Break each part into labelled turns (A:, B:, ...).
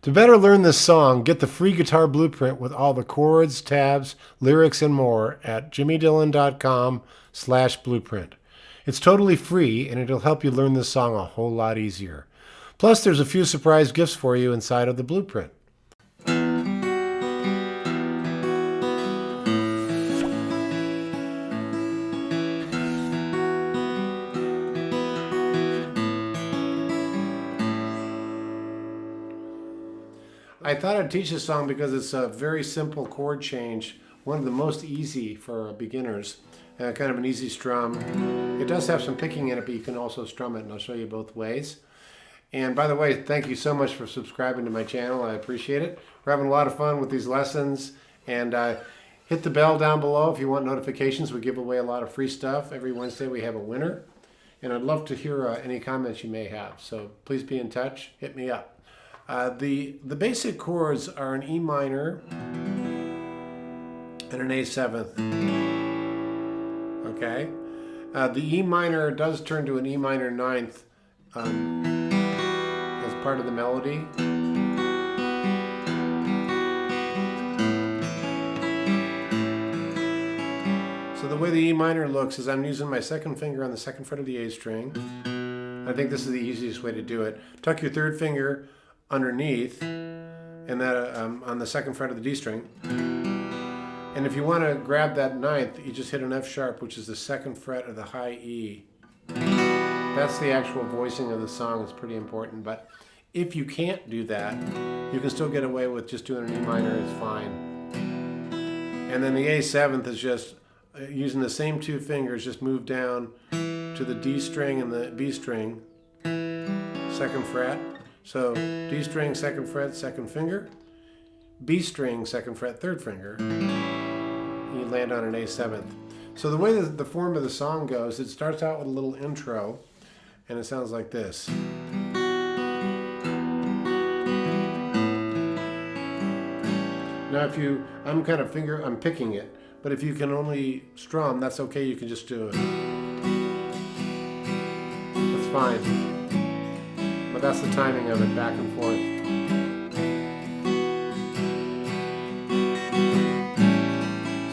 A: To better learn this song, get the free guitar blueprint with all the chords, tabs, lyrics, and more at jimmydillon.com/blueprint. It's totally free, and it'll help you learn this song a whole lot easier. Plus, there's a few surprise gifts for you inside of the blueprint. I thought I'd teach this song because it's a very simple chord change, one of the most easy for beginners, kind of an easy strum. It does have some picking in it, but you can also strum it, and I'll show you both ways. And by the way, thank you so much for subscribing to my channel. I appreciate it. We're having a lot of fun with these lessons, and hit the bell down below if you want notifications. We give away a lot of free stuff. Every Wednesday we have a winner, and I'd love to hear any comments you may have. So please be in touch. Hit me up. The basic chords are an E minor and an A7th. Okay, the E minor does turn to an E minor 9th as part of the melody. So the way the E minor looks is I'm using my second finger on the second fret of the A string. I think this is the easiest way to do it. Tuck your third finger underneath, and that on the second fret of the D string. And if you want to grab that 9th, you just hit an F sharp, which is the second fret of the high E. That's the actual voicing of the song. It's pretty important. But if you can't do that, you can still get away with just doing an E minor. It's fine. And then the A7th is just using the same two fingers, just move down to the D string and the B string, second fret. So D string, second fret, second finger. B string, second fret, third finger. You land on an A7th. So the way that the form of the song goes, it starts out with a little intro, and it sounds like this. Now I'm picking it, but if you can only strum, that's okay, you can just do it. That's fine. But that's the timing of it, back and forth.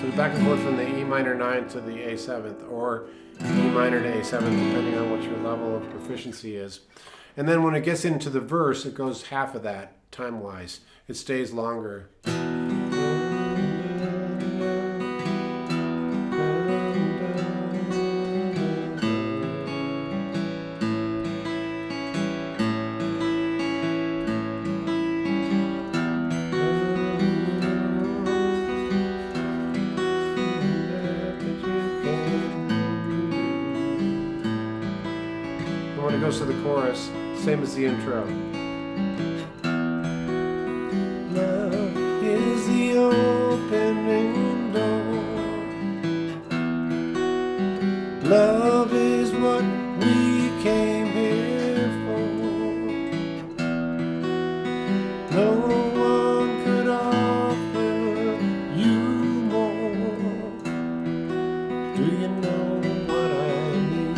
A: So back and forth from the E minor 9 to the A7th, or E minor to A7, depending on what your level of proficiency is. And then when it gets into the verse, it goes half of that, time-wise. It stays longer. When it goes to the chorus, same as the intro. Love is the opening door. Love is what we came here for. No one could offer you more. Do you know what I mean?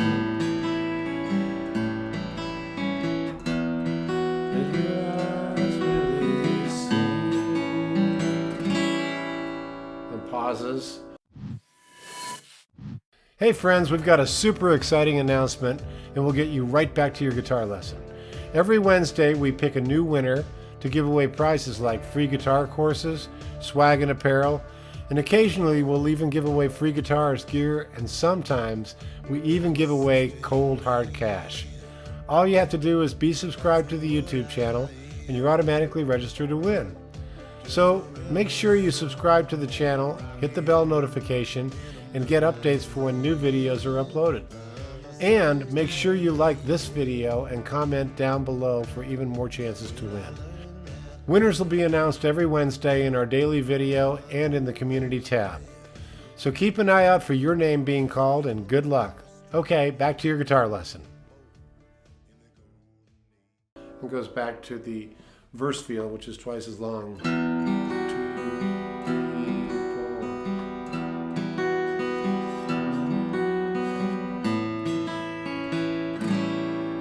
A: Pauses. Hey friends, we've got a super exciting announcement, and we'll get you right back to your guitar lesson. Every Wednesday we pick a new winner to give away prizes like free guitar courses, swag and apparel, and occasionally we'll even give away free guitars, gear, and sometimes we even give away cold hard cash. All you have to do is be subscribed to the YouTube channel and you're automatically registered to win. So make sure you subscribe to the channel, hit the bell notification, and get updates for when new videos are uploaded. And make sure you like this video and comment down below for even more chances to win. Winners will be announced every Wednesday in our daily video and in the community tab. So keep an eye out for your name being called, and good luck. Okay, back to your guitar lesson. It goes back to the verse feel, which is twice as long. 2, 3,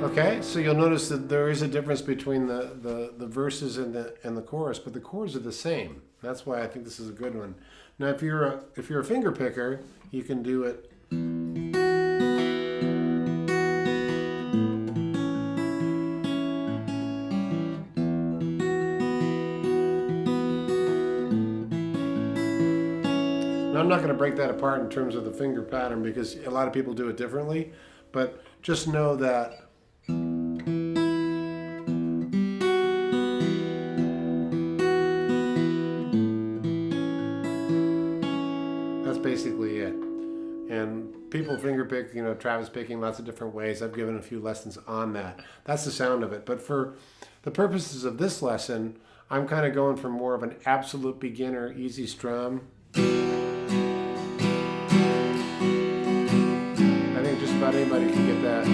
A: 4. Okay, so you'll notice that there is a difference between the verses and the chorus, but the chords are the same. That's why I think this is a good one. Now, if you're a finger picker, you can do it. Now, I'm not going to break that apart in terms of the finger pattern because a lot of people do it differently, but just know that that's basically it. And people finger pick, Travis picking lots of different ways. I've given a few lessons on that. That's the sound of it. But for the purposes of this lesson, I'm kind of going for more of an absolute beginner, easy strum. I think just about anybody can get that.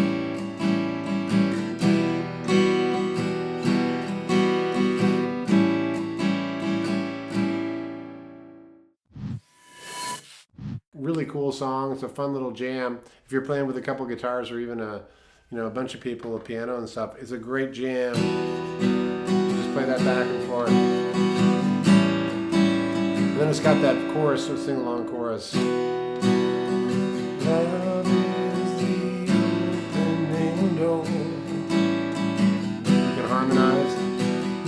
A: Really cool song. It's a fun little jam. If you're playing with a couple guitars or even a bunch of people, a piano and stuff, it's a great jam. Just play that back and forth. And then it's got that chorus, so sing along chorus. Love is the opening door. You can harmonize.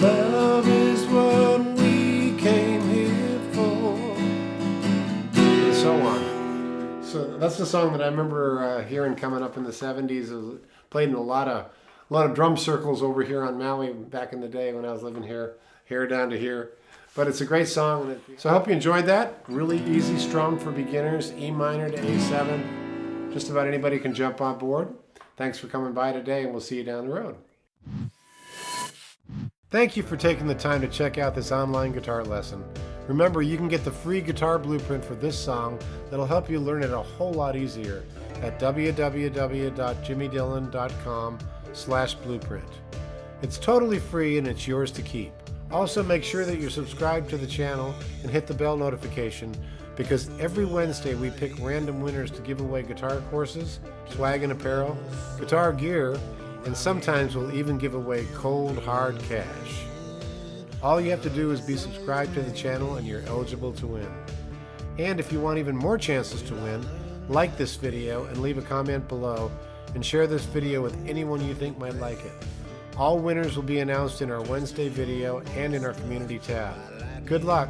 A: Love is what we came here for. And so on. So that's the song that I remember hearing coming up in the 70s. It was played in a lot of drum circles over here on Maui back in the day when I was living here down to here. But it's a great song. So I hope you enjoyed that. Really easy strum for beginners, E minor to A7. Just about anybody can jump on board. Thanks for coming by today, and we'll see you down the road. Thank you for taking the time to check out this online guitar lesson. Remember, you can get the free guitar blueprint for this song that'll help you learn it a whole lot easier at www.jimmydillon.com/blueprint. It's totally free and it's yours to keep. Also, make sure that you're subscribed to the channel and hit the bell notification, because every Wednesday we pick random winners to give away guitar courses, swag and apparel, guitar gear, and sometimes we'll even give away cold, hard cash. All you have to do is be subscribed to the channel and you're eligible to win. And if you want even more chances to win, like this video and leave a comment below, and share this video with anyone you think might like it. All winners will be announced in our Wednesday video and in our community tab. Good luck!